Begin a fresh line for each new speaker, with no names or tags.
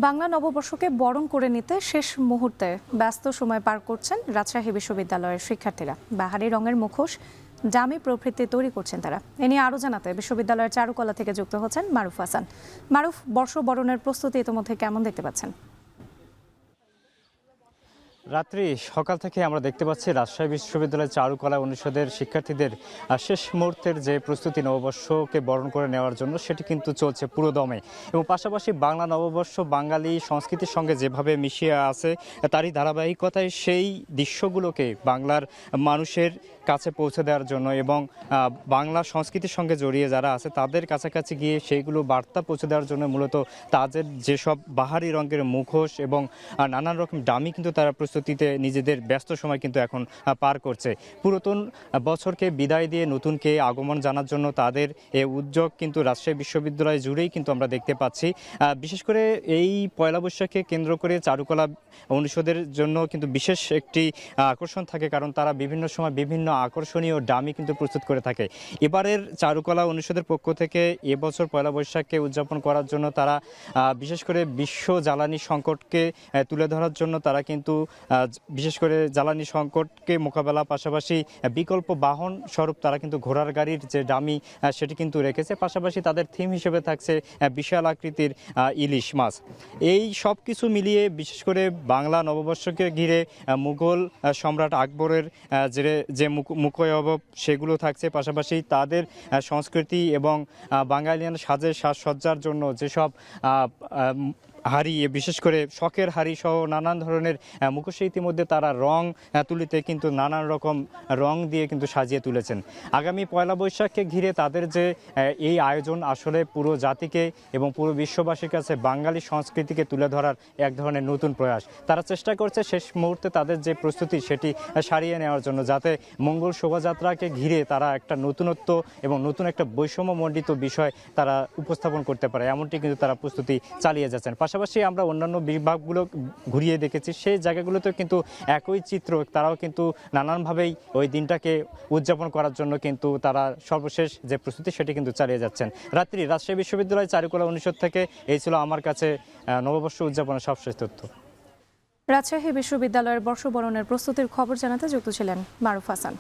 বাংলা নববর্ষকে বরণ করে নিতে শেষ মুহূর্তে ব্যস্ত সময় পার করছেন রাজশাহী বিশ্ববিদ্যালয়ের শিক্ষার্থীরা। বাহারি রঙের মুখোশ, ডামি প্রভৃতি তৈরি করছেন তারা। এ নিয়ে আরও জানাতে বিশ্ববিদ্যালয়ের চারুকলা থেকে যুক্ত হচ্ছেন মারুফ হাসান। মারুফ, বর্ষবরণের প্রস্তুতি ইতিমধ্যে কেমন দেখতে পাচ্ছেন?
রাত্রি সকাল থেকে আমরা দেখতে পাচ্ছি রাজশাহী বিশ্ববিদ্যালয়ের চারুকলা অনুষদের শিক্ষার্থীদের শেষ মুহূর্তের যে প্রস্তুতি নববর্ষকে বরণ করে নেওয়ার জন্য সেটি কিন্তু চলছে পুরোদমে। এবং পাশাপাশি বাংলা নববর্ষ বাঙালি সংস্কৃতির সঙ্গে যেভাবে মিশিয়ে আছে তারই ধারাবাহিকতায় সেই দৃশ্যগুলোকে বাংলার মানুষের কাছে পৌঁছে দেওয়ার জন্য এবং বাংলা সংস্কৃতির সঙ্গে জড়িয়ে যারা আছে তাদের কাছাকাছি গিয়ে সেইগুলো বার্তা পৌঁছে দেওয়ার জন্য মূলত তাদের যেসব বাহারি রঙের মুখোশ এবং নানান রকম ডামি কিন্তু তারা প্রস্তুতিতে নিজেদের ব্যস্ত সময় কিন্তু এখন পার করছে। পুরাতন বছরকে বিদায় দিয়ে নতুনকে আগমন জানার জন্য তাদের এই উদ্যোগ কিন্তু রাজশাহী বিশ্ববিদ্যালয় জুড়েই কিন্তু আমরা দেখতে পাচ্ছি। বিশেষ করে এই পয়লা বৈশাখকে কেন্দ্র করে চারুকলা অনুষদের জন্য কিন্তু বিশেষ একটি আকর্ষণ থাকে, কারণ তারা বিভিন্ন সময় বিভিন্ন আকর্ষণীয় ডামি কিন্তু প্রস্তুত করে থাকে। এবারের চারুকলা অনুষদের পক্ষ থেকে এবছর পয়লা বৈশাখকে উদযাপন করার জন্য তারা বিশেষ করে বিশ্ব জ্বালানি সংকটকে তুলে ধরার জন্য তারা কিন্তু বিশেষ করে জ্বালানি সংকটকে মোকাবেলা পাশাপাশি বিকল্প বাহন স্বরূপ তারা কিন্তু ঘোড়ার গাড়ির যে ডামি সেটি কিন্তু রেখেছে। পাশাপাশি তাদের থিম হিসেবে থাকছে বিশাল আকৃতির ইলিশ মাছ। এই সব কিছু মিলিয়ে বিশেষ করে বাংলা নববর্ষকে ঘিরে মুঘল সম্রাট আকবরের যে মুখয়ব সেগুলো থাকছে। পাশাপাশি তাদের সংস্কৃতি এবং বাঙালিয়ান সাজসজ্জার জন্য যেসব হাড়ি, বিশেষ করে শখের হাড়ি সহ নানান ধরনের মুখোশে ইতিমধ্যে তারা রং তুলিতে কিন্তু নানান রকম রং দিয়ে কিন্তু সাজিয়ে তুলেছেন। আগামী পয়লা বৈশাখকে ঘিরে তাদের যে এই আয়োজন আসলে পুরো জাতিকে এবং পুরো বিশ্ববাসীর কাছে বাঙালি সংস্কৃতিকে তুলে ধরার এক ধরনের নতুন প্রয়াস। তারা চেষ্টা করছে শেষ মুহূর্তে তাদের যে প্রস্তুতি সেটি সারিয়ে নেওয়ার জন্য, যাতে মঙ্গল শোভাযাত্রাকে ঘিরে তারা একটা নতুনত্ব এবং নতুন একটা বৈষম্যমণ্ডিত বিষয় তারা উপস্থাপন করতে পারে, এমনটি কিন্তু তারা প্রস্তুতি চালিয়ে যাচ্ছেন। পাশাপাশি আমরা অন্যান্য বিভাগগুলো ঘুরিয়ে দেখেছি, সেই জায়গাগুলোতে কিন্তু একই চিত্র। তারাও কিন্তু নানানভাবেই ওই দিনটাকে উদযাপন করার জন্য কিন্তু তারা সর্বশেষ যে প্রস্তুতি সেটি কিন্তু চালিয়ে যাচ্ছেন। রাত্রি রাজশাহী বিশ্ববিদ্যালয় চারুকলা অনুষদ থেকে এই ছিল আমার কাছে নববর্ষ উদযাপনের সবশেষ তথ্য।
রাজশাহী বিশ্ববিদ্যালয়ের বর্ষবরণের প্রস্তুতির খবর জানাতে যুক্ত ছিলেন মারুফ হাসান।